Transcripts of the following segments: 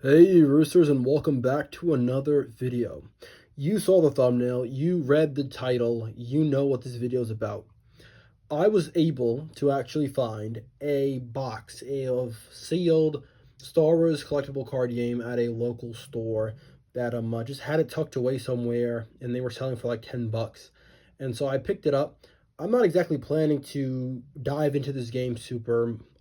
Hey Roosters, and welcome back to another video. You saw the thumbnail, you read the title, you know what this video is about. I was able to actually find a box of sealed Star Wars collectible card game at a local store that just had it tucked away somewhere, and they were selling for like 10 bucks. And so I picked it up. I'm not exactly planning to dive into this game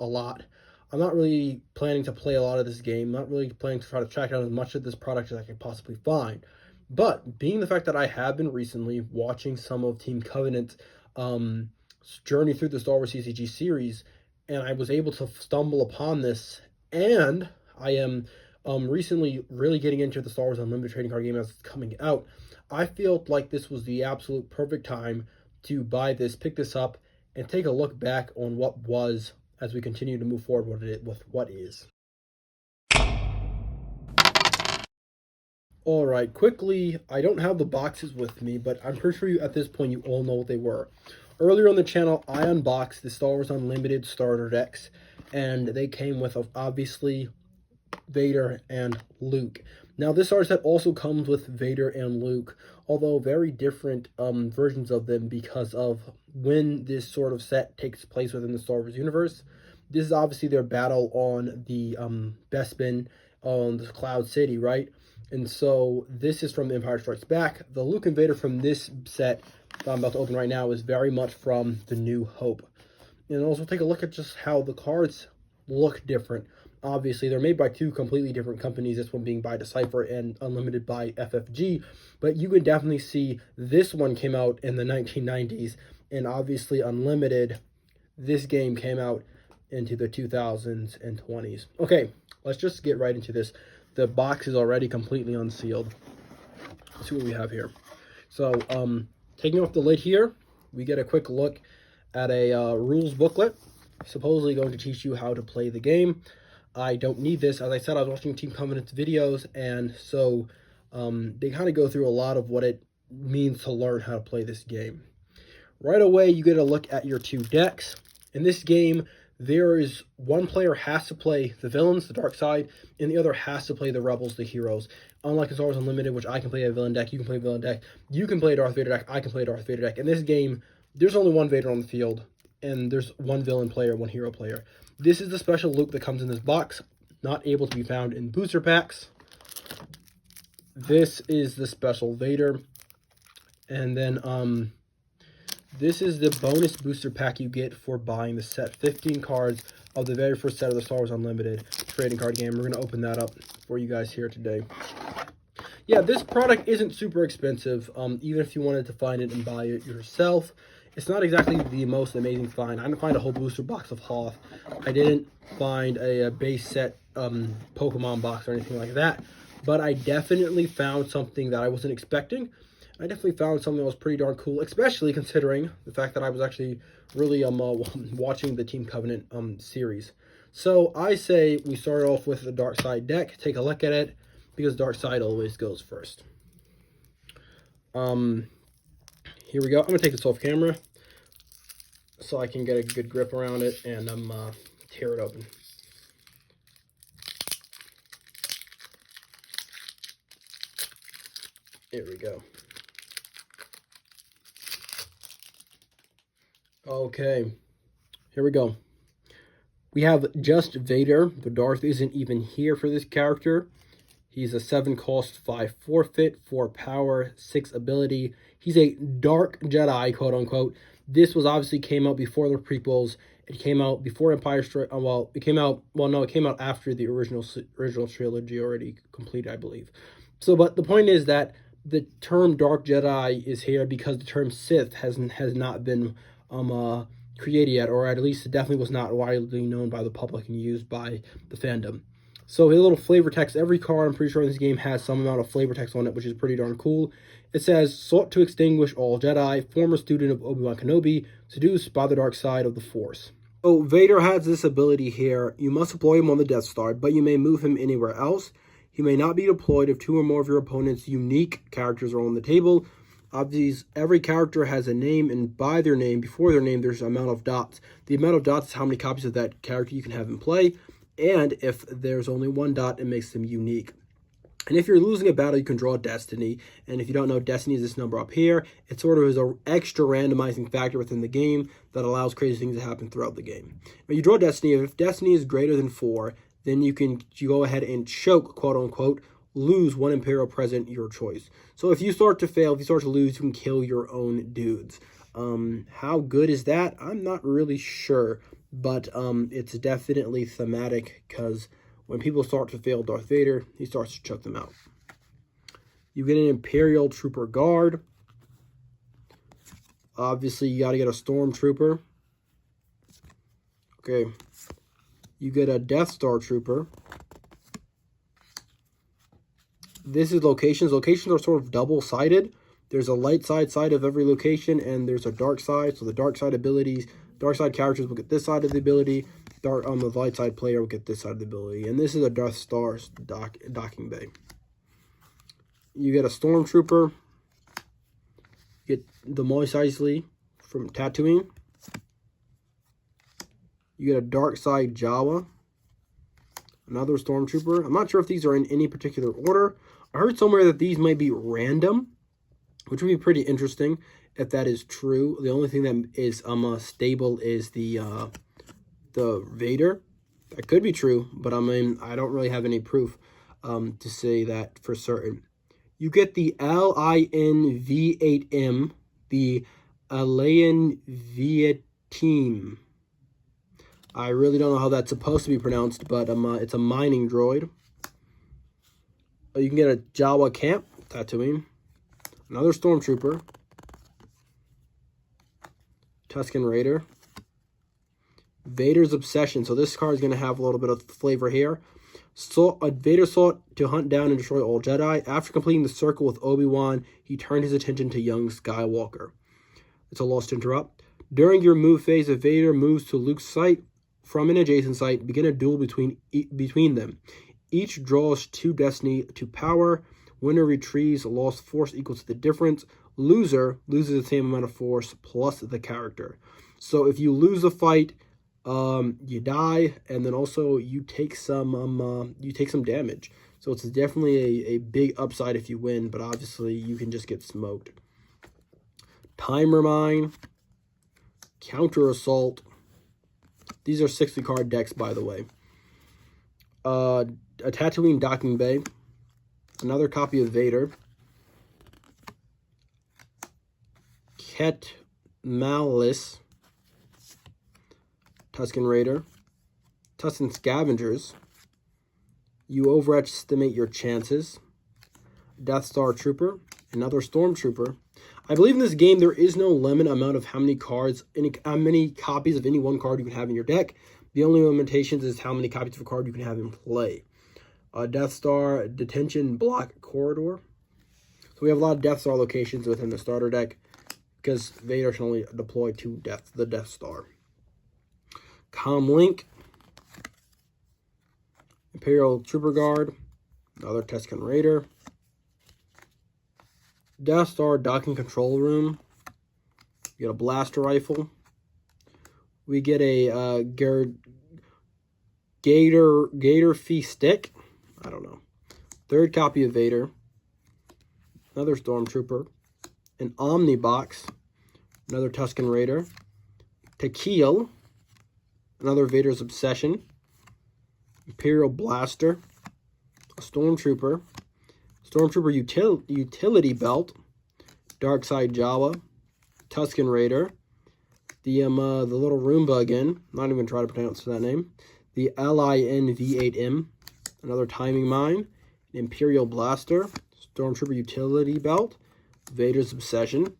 a lot. I'm not really planning to play a lot of this game. Not really planning to try to track down as much of this product as I can possibly find. But being the fact that I have been recently watching some of Team Covenant's journey through the Star Wars CCG series, and I was able to stumble upon this, and I am recently really getting into the Star Wars Unlimited trading card game as it's coming out. I feel like this was the absolute perfect time to buy this, pick this up, and take a look back on what was as we continue to move forward with what is. All right, quickly, I don't have the boxes with me, but I'm pretty sure at this point you all know what they were. Earlier on the channel, I unboxed the Star Wars Unlimited starter decks, and they came with, obviously, Vader and Luke. Now, this starter set also comes with Vader and Luke, although very different versions of them because of when this sort of set takes place within the Star Wars universe. This is obviously their battle on the Bespin on the Cloud City, right? And so this is from The Empire Strikes Back. The Luke and Vader from this set that I'm about to open right now is very much from The New Hope. And also take a look at just how the cards look different. Obviously, they're made by two completely different companies, this one being by Decipher and Unlimited by FFG, but you can definitely see this one came out in the 1990s, and obviously Unlimited, this game came out into the 2000s and 20s. Okay, let's just get right into this. The box is already completely unsealed. Let's see what we have here. So, taking off the lid here, we get a quick look at a rules booklet, supposedly going to teach you how to play the game. I don't need this. As I said, I was watching Team Covenant's videos, and so they kind of go through a lot of what it means to learn how to play this game. Right away, you get a look at your two decks. In this game, there is one player has to play the villains, the dark side, and the other has to play the rebels, the heroes. Unlike Star Wars Unlimited, which I can play a villain deck, you can play a villain deck, you can play a Darth Vader deck, I can play a Darth Vader deck. In this game, there's only one Vader on the field, and there's one villain player, one hero player. This is the special Luke that comes in this box, not able to be found in booster packs. This is the special Vader. And then this is the bonus booster pack you get for buying the set. 15 cards of the very first set of the Star Wars Unlimited trading card game. We're going to open that up for you guys here today. Yeah, this product isn't super expensive, even if you wanted to find it and buy it yourself. It's not exactly the most amazing find. I didn't find a whole booster box of Hoth. I didn't find a base set Pokemon box or anything like that. But I definitely found something that I wasn't expecting. I definitely found something that was pretty darn cool, especially considering the fact that I was actually really watching the Team Covenant series. So I say we start off with the Dark Side deck. Take a look at it, because Dark Side always goes first. Here we go. I'm going to take this off camera so I can get a good grip around it and tear it open. Here we go. Okay, here we go. We have just Vader. The Darth isn't even here for this character. He's a 7 cost, 5 forfeit, 4 power, 6 ability. He's a dark Jedi, quote unquote. This was obviously came out before the prequels. It came out before Empire Strikes. It came out after the original trilogy already completed, I believe. So, but the point is that the term Dark Jedi is here because the term Sith has not been created yet, or at least it definitely was not widely known by the public and used by the fandom. So a little flavor text. Every card, I'm pretty sure in this game, has some amount of flavor text on it, which is pretty darn cool. It says, sought to extinguish all Jedi, former student of Obi-Wan Kenobi, seduced by the dark side of the Force. Oh, Vader has this ability here. You must deploy him on the Death Star, but you may move him anywhere else. He may not be deployed if 2 or more of your opponent's unique characters are on the table. Obviously, every character has a name, and by their name, before their name, there's an amount of dots. The amount of dots is how many copies of that character you can have in play. And if there's only one dot, it makes them unique. And if you're losing a battle, you can draw Destiny. And if you don't know, Destiny is this number up here. It sort of is an extra randomizing factor within the game that allows crazy things to happen throughout the game. When you draw Destiny, if Destiny is greater than 4, then you go ahead and choke, quote unquote, lose one Imperial present, your choice. So if you start to fail, if you start to lose, you can kill your own dudes. How good is that? I'm not really sure, but it's definitely thematic, because when people start to fail Darth Vader, he starts to choke them out. You get an Imperial Trooper Guard. Obviously, you got to get a Stormtrooper. Okay. You get a Death Star Trooper. This is locations. Locations are sort of double-sided. There's a light side of every location, and there's a dark side. So the dark side abilities, dark side characters will get this side of the ability. On the light side player will get this side of the ability. And this is a Death Star docking bay. You get a Stormtrooper. You get the Mos Eisley from Tatooine. You get a Dark Side Jawa. Another Stormtrooper. I'm not sure if these are in any particular order. I heard somewhere that these might be random, which would be pretty interesting if that is true. The only thing that is stable is the Vader. That could be true, but I mean, I don't really have any proof to say that for certain. You get the LIN-V8M, the Alain Vietim. I really don't know how that's supposed to be pronounced, but it's a mining droid. You can get a Jawa Camp, Tatooine. Another Stormtrooper. Tusken Raider. Vader's Obsession. So this card is going to have a little bit of flavor here. Vader sought to hunt down and destroy all Jedi. After completing the circle with Obi-Wan, he turned his attention to young Skywalker. It's a loss to interrupt. During your move phase, if Vader moves to Luke's site from an adjacent site, begin a duel between them. Each draws 2 destiny to power. Winner retrieves lost force equals to the difference. Loser loses the same amount of force plus the character. So if you lose a fight, you die, and then also you take some damage. So it's definitely a big upside if you win, but obviously you can just get smoked. Timer Mine, Counter Assault. These are 60 card decks, by the way. A Tatooine Docking Bay. Another copy of Vader. Ket Malice. Tusken Raider. Tusken Scavengers. You overestimate your chances. Death Star Trooper. Another Stormtrooper. I believe in this game there is no limit amount of how many cards, how many copies of any one card you can have in your deck. The only limitations is how many copies of a card you can have in play. Death Star Detention Block Corridor. So we have a lot of Death Star locations within the starter deck, because Vader can only deploy to the Death Star. Comlink. Imperial Trooper Guard. Another Tusken Raider. Death Star Docking Control Room. We get a blaster rifle. We get a Gator Fee Stick. I don't know. Third copy of Vader. Another Stormtrooper. An Omni Box. Another Tusken Raider. Tequil. Another Vader's Obsession. Imperial Blaster. A Stormtrooper. Stormtrooper Utility Belt. Dark Side Jawa. Tusken Raider. The little Roomba again. Not even try to pronounce that name. The LIN-V8M. Another Timing Mine. An Imperial Blaster. Stormtrooper Utility Belt. Vader's Obsession.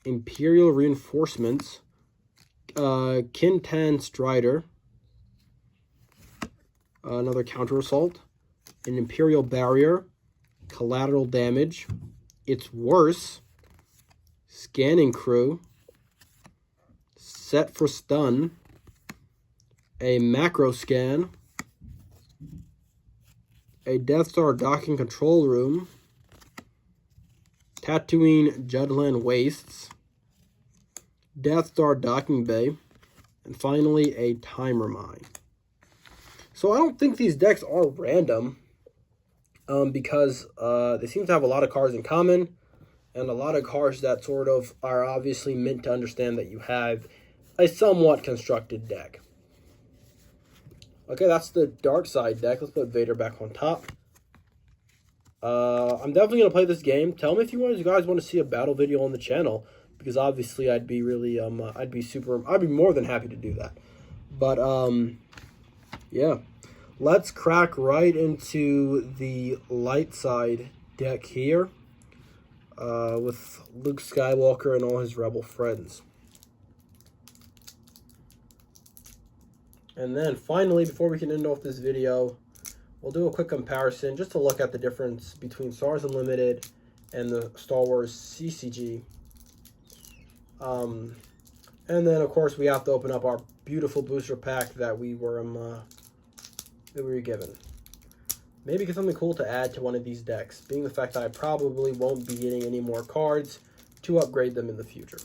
Imperial Reinforcements. Kintan Strider. Another Counter Assault. An Imperial Barrier. Collateral Damage. It's Worse. Scanning Crew. Set for Stun. A Macro Scan. A Death Star Docking Control Room. Tatooine Judland Wastes. Death Star Docking Bay. And finally, a Timer Mine. So I don't think these decks are random, because they seem to have a lot of cards in common, and a lot of cards that sort of are obviously meant to understand that you have a somewhat constructed deck. Okay, that's the dark side deck. Let's put Vader back on top. I'm definitely going to play this game. Tell me if you guys want to see a battle video on the channel, because obviously I'd be really, I'd be more than happy to do that. But, yeah. Let's crack right into the light side deck here, with Luke Skywalker and all his rebel friends. And then finally, before we can end off this video, we'll do a quick comparison just to look at the difference between Star Wars Unlimited and the Star Wars CCG. And then, of course, we have to open up our beautiful booster pack that we were given. Maybe get something cool to add to one of these decks, being the fact that I probably won't be getting any more cards to upgrade them in the future.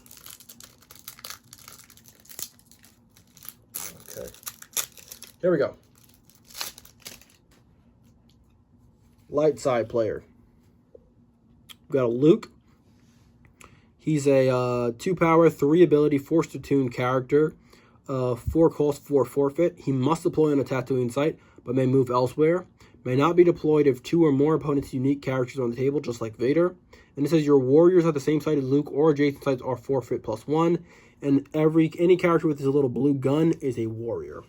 Okay. Here we go. Light side player. We've got a Luke. He's a 2 power, 3 ability, Force to Tune character. 4 cost, 4 forfeit. He must deploy on a Tatooine site, but may move elsewhere. May not be deployed if 2 or more opponents' unique characters on the table, just like Vader. And it says your warriors at the same site as Luke or adjacent sites are forfeit +1. And any character with his little blue gun is a warrior.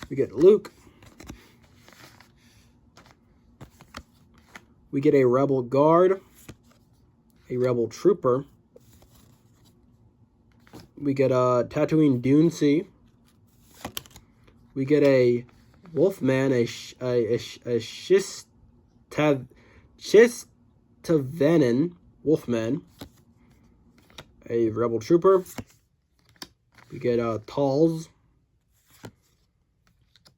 We get Luke. We get a Rebel Guard, a Rebel Trooper. We get a Tatooine Dune Sea. We get a Wolfman, a Shistavenin Wolfman, a Rebel Trooper. We get Talls.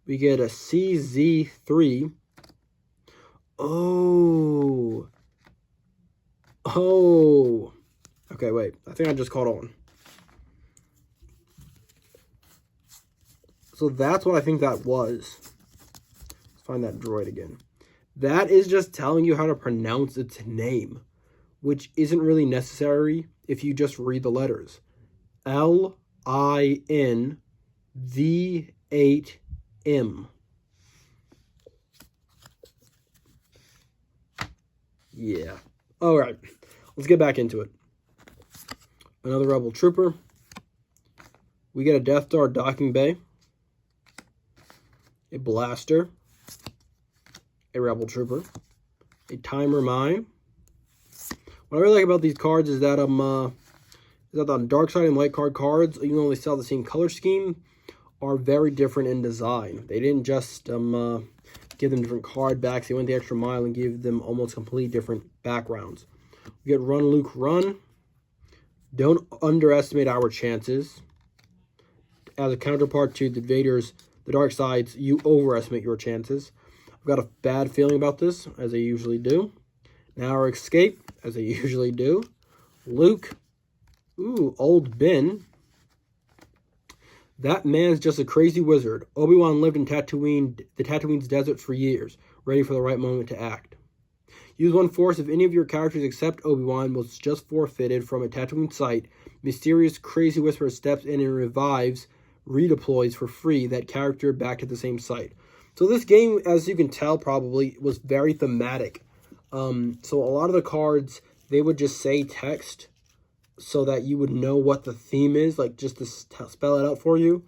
We get a CZ3. Oh. Okay, wait. I think I just caught on. So that's what I think that was. Let's find that droid again. That is just telling you how to pronounce its name, which isn't really necessary if you just read the letters. LINV8M. Yeah. All right. Let's get back into it. Another Rebel Trooper. We get a Death Star docking bay. A Blaster. A Rebel Trooper. A Timer Mine. What I really like about these cards is that on dark side and light cards, even though they still have the same color scheme, are very different in design. They didn't just give them different card backs. They went the extra mile and gave them almost completely different backgrounds. We get Run, Luke, Run. Don't underestimate our chances. As a counterpart to the dark sides, you overestimate your chances. I've got a bad feeling about this, as I usually do. Now our Escape, as I usually do. Luke. Ooh, Old Ben. That man's just a crazy wizard. Obi-Wan lived in Tatooine's desert for years, ready for the right moment to act. Use 1 force if any of your characters except Obi-Wan was just forfeited from a Tatooine site. Mysterious crazy whisperer steps in and redeploys for free that character back to the same site. So this game, as you can tell probably, was very thematic. So a lot of the cards, they would just say text so that you would know what the theme is, like just to spell it out for you.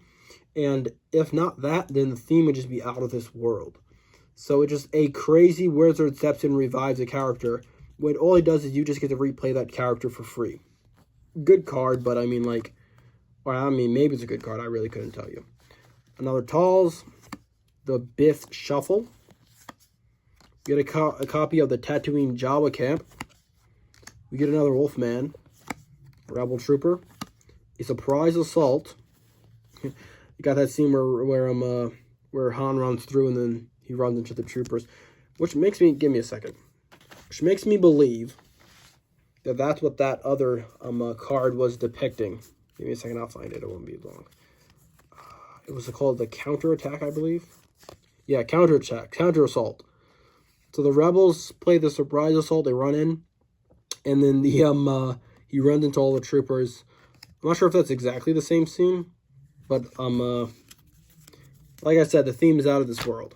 And if not that, then the theme would just be out of this world. So it's just a crazy wizard steps in and revives a character, when all he does is you just get to replay that character for free. Good card, but I mean, like, well, I mean, maybe it's a good card. I really couldn't tell you. Another Talls, the Biff Shuffle. We get a copy of the Tatooine Jawa Camp. We get another Wolfman, Rebel Trooper, a Surprise Assault. You got that scene where Han runs through and then he runs into the troopers, which makes me, give me a second, which makes me believe that that's what that other card was depicting. Give me a second, I'll find it. It won't be long. it was called the counterattack, I believe. Yeah, counterattack, counter assault. So the rebels play the surprise assault. They run in, and then the he runs into all the troopers. I'm not sure if that's exactly the same scene, but like I said, the theme is out of this world.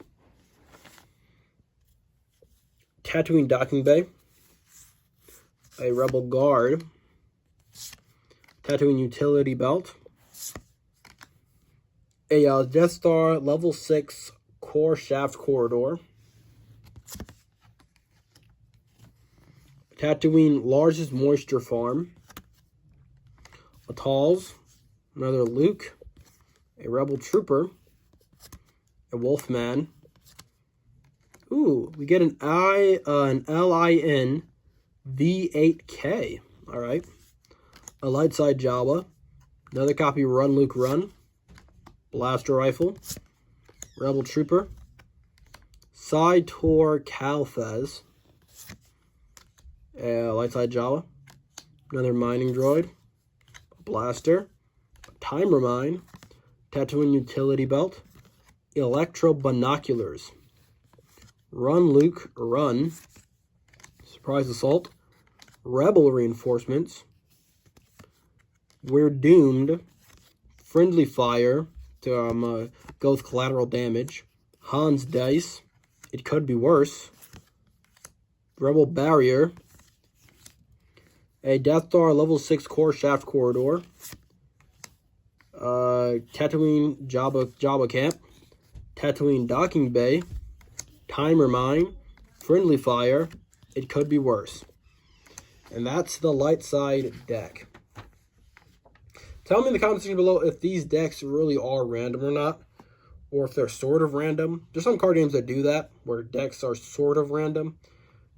Tatooine docking bay. A rebel guard. Tatooine utility belt. A Death Star level 6 core shaft corridor. Tatooine largest moisture farm. A Talz, another Luke, a rebel trooper, a Wolfman. Ooh, we get an LIN V8K. All right. A light side Jawa. Another copy Run Luke Run. Blaster rifle. Rebel trooper. Side Tor Calfez. Light side Jawa. Another mining droid. A blaster. A timer mine. Tatooine utility belt. Electro binoculars. Run Luke Run. Surprise assault. Rebel reinforcements. We're doomed. Friendly fire to go with collateral damage. Han's dice. It could be worse. Rebel barrier. A Death Star level 6 core shaft corridor. Tatooine Jabba camp. Tatooine docking bay. Timer mine. Friendly fire. It could be worse. And that's the light side deck. Tell me in the comment section below if these decks really are random or not, or if they're sort of random. There's some card games that do that, where decks are sort of random.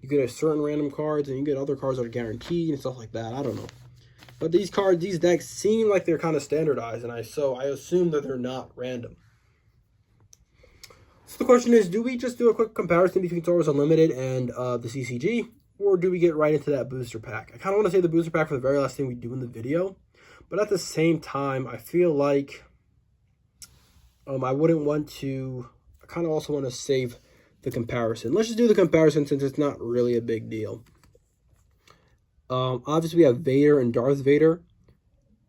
You get a certain random cards, and you get other cards that are guaranteed and stuff like that. I don't know. But these decks seem like they're kind of standardized, and so I assume that they're not random. So the question is, do we just do a quick comparison between Star Wars Unlimited and the CCG, or do we get right into that booster pack? I kind of want to say the booster pack for the very last thing we do in the video, but at the same time, I feel like I wouldn't want to. I kind of also want to save the comparison. Let's just do the comparison since it's not really a big deal. Obviously, we have Vader and Darth Vader.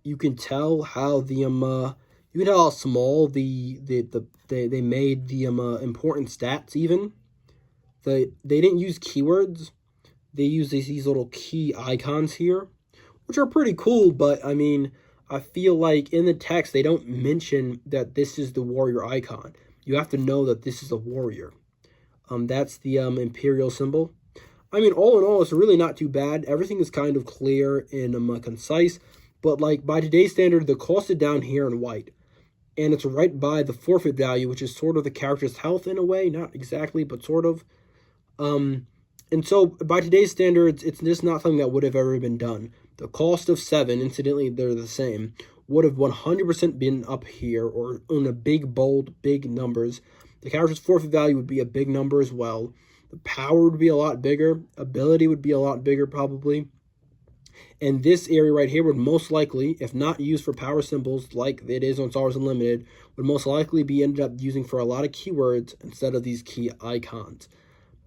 You can tell how the you can tell how small they made the important stats. Even they didn't use keywords. They use these little key icons here, which are pretty cool. But I mean, I feel like in the text they don't mention that this is the warrior icon. You have to know that this is a warrior. That's the Imperial symbol. I mean, all in all, it's really not too bad. Everything is kind of clear and concise. But like by today's standard, the cost is down here in white. And it's right by the forfeit value, which is sort of the character's health in a way. Not exactly, but sort of. And so by today's standards, it's just not something that would have ever been done. The cost of 7, incidentally, they're the same, would have 100% been up here or in a big, bold, big numbers. The character's forfeit value would be a big number as well. The power would be a lot bigger. Ability would be a lot bigger probably. And this area right here would most likely, if not used for power symbols like it is on Star Wars Unlimited, would most likely be ended up using for a lot of keywords instead of these key icons.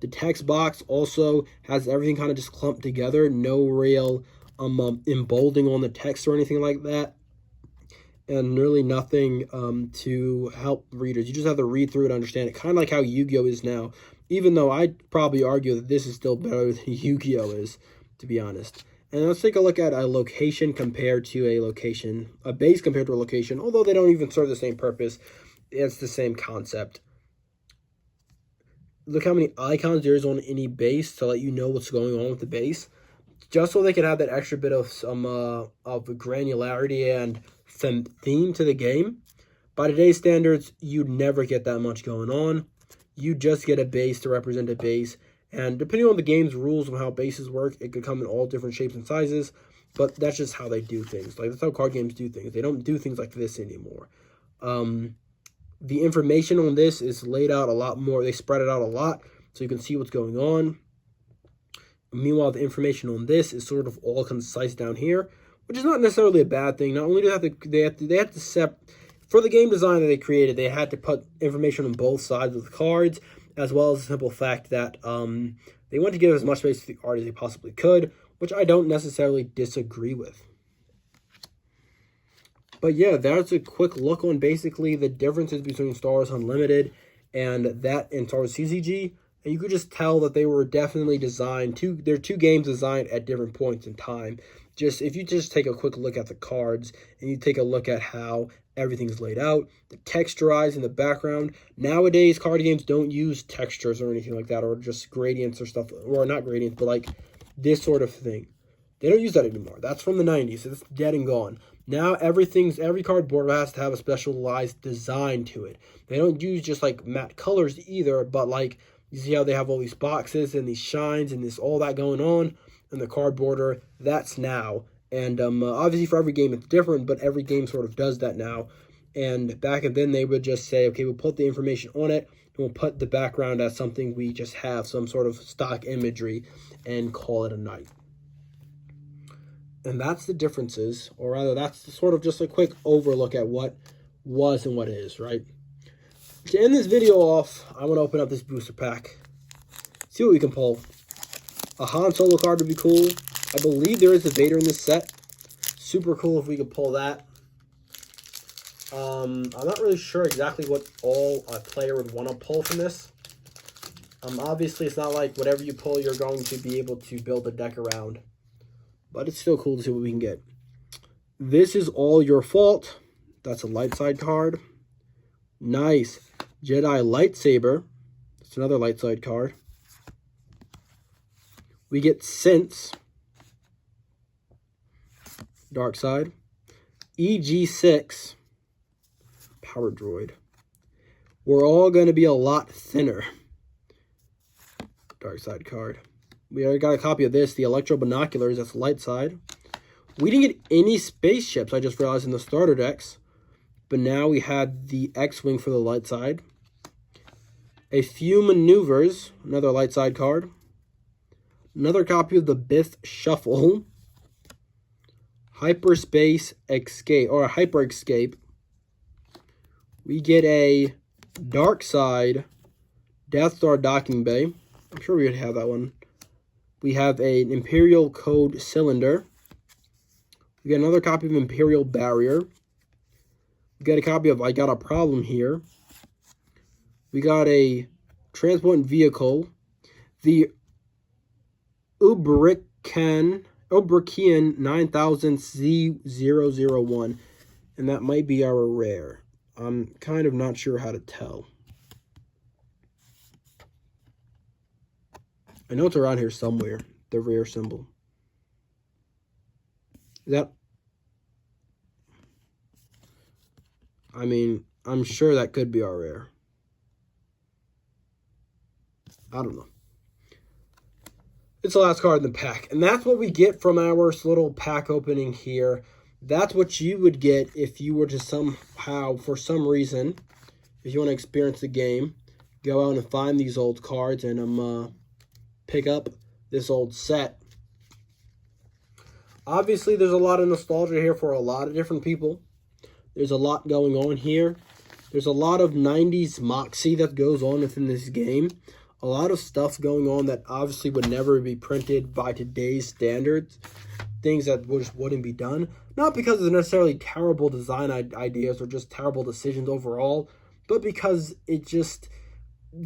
The text box also has everything kind of just clumped together. No real embolding on the text or anything like that. And really nothing to help readers. You just have to read through it and understand it. Kind of like how Yu-Gi-Oh! Is now. Even though I'd probably argue that this is still better than Yu-Gi-Oh! Is, to be honest. And let's take a look at a location compared to a location. A base compared to a location. Although they don't even serve the same purpose. It's the same concept. Look how many icons there is on any base to let you know what's going on with the base. Just so they can have that extra bit of some of granularity and theme to the game. By today's standards, you'd never get that much going on. You just get a base to represent a base. And depending on the game's rules and how bases work, it could come in all different shapes and sizes. But that's just how they do things. Like, that's how card games do things. They don't do things like this anymore. The information on this is laid out a lot more. They spread it out a lot so you can see what's going on. Meanwhile, the information on this is sort of all concise down here, which is not necessarily a bad thing. Not only do they have to for the game design that they created, they had to put information on both sides of the cards, as well as the simple fact that they wanted to give as much space to the art as they possibly could, which I don't necessarily disagree with. But yeah, that's a quick look on basically the differences between Star Wars Unlimited and that in Star Wars CCG. And you could just tell that they were definitely designed they're two games designed at different points in time. Just if you just take a quick look at the cards and you take a look at how everything's laid out, the texturized in the background. Nowadays, card games don't use textures or anything like that, or just gradients or stuff, or not gradients, but like this sort of thing. They don't use that anymore. That's from the 90s. It's dead and gone. Now every cardboard has to have a specialized design to it. They don't use just like matte colors either, but like you see how they have all these boxes and these shines and this all that going on in the cardboard. That's now. And obviously for every game it's different, but every game sort of does that now. And back then they would just say, okay, we'll put the information on it, and we'll put the background as something we just have, some sort of stock imagery, and call it a night. And that's the differences, or rather that's sort of just a quick overlook at what was and what is, right? To end this video off, I want to open up this booster pack, see what we can pull. A Han Solo card would be cool. I believe there is a Vader in this set. Super cool if we could pull that. I'm not really sure exactly what all a player would want to pull from this. Obviously, it's not like whatever you pull, you're going to be able to build a deck around. But it's still cool to see what we can get. This is All Your Fault. That's a light side card. Nice. Jedi Lightsaber. That's another light side card. We get Sense. Dark side. EG6. Power Droid. We're all going to be a lot thinner. Dark side card. We already got a copy of this, the Electro Binoculars, that's the light side. We didn't get any spaceships, I just realized, in the starter decks. But now we had the X-Wing for the light side. A few Maneuvers, another light side card. Another copy of the Bith Shuffle. Hyperspace Escape, or a Hyper Escape. We get a Dark Side Death Star Docking Bay. I'm sure we would have that one. We have an Imperial Code Cylinder. We get another copy of Imperial Barrier. We got a copy of I Got a Problem Here. We got a Transport Vehicle. The Ubrican 9000Z001. And that might be our rare. I'm kind of not sure how to tell. I know it's around here somewhere, the rare symbol. Is that... I mean, I'm sure that could be our rare. I don't know. It's the last card in the pack. And that's what we get from our little pack opening here. That's what you would get if you were to somehow, for some reason, if you want to experience the game, go out and find these old cards and pick up this old set. Obviously, there's a lot of nostalgia here for a lot of different people. There's a lot going on here. There's a lot of 90s moxie that goes on within this game. A lot of stuff going on that obviously would never be printed by today's standards. Things that just wouldn't be done. Not because it's necessarily terrible design ideas or just terrible decisions overall, but because it just...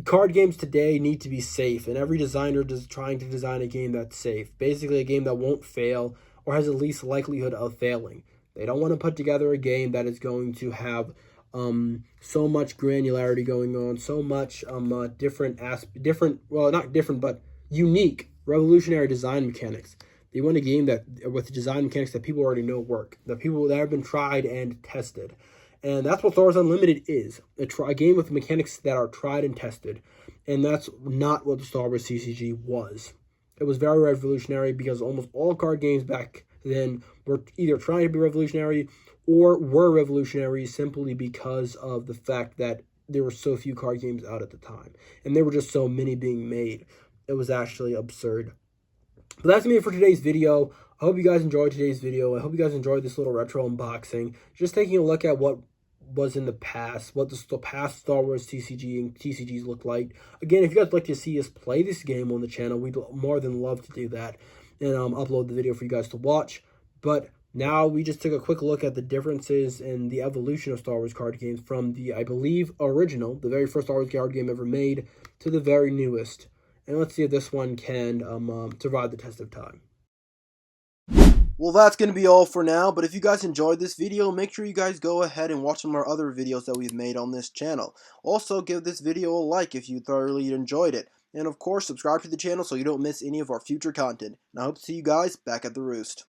Card games today need to be safe, and every designer is trying to design a game that's safe. Basically, a game that won't fail or has the least likelihood of failing. They don't want to put together a game that is going to have so much granularity going on, so much unique, revolutionary design mechanics. They want a game that with design mechanics that people already know work, that have been tried and tested. And that's what Star Wars Unlimited is. A game with mechanics that are tried and tested. And that's not what the Star Wars CCG was. It was very revolutionary because almost all card games back then were either trying to be revolutionary or were revolutionary simply because of the fact that there were so few card games out at the time. And there were just so many being made. It was actually absurd. But that's me for today's video. I hope you guys enjoyed today's video. I hope you guys enjoyed this little retro unboxing. Just taking a look at what was in the past, what the past Star Wars CCG and TCGs look like. Again, if you guys like to see us play this game on the channel, we'd more than love to do that and upload the video for you guys to watch. But now we just took a quick look at the differences in the evolution of Star Wars card games from the, I believe, original, the very first Star Wars card game ever made, to the very newest. And let's see if this one can survive the test of time. Well, that's going to be all for now, but if you guys enjoyed this video, make sure you guys go ahead and watch some of our other videos that we've made on this channel. Also, give this video a like if you thoroughly enjoyed it. And of course, subscribe to the channel so you don't miss any of our future content. And I hope to see you guys back at the roost.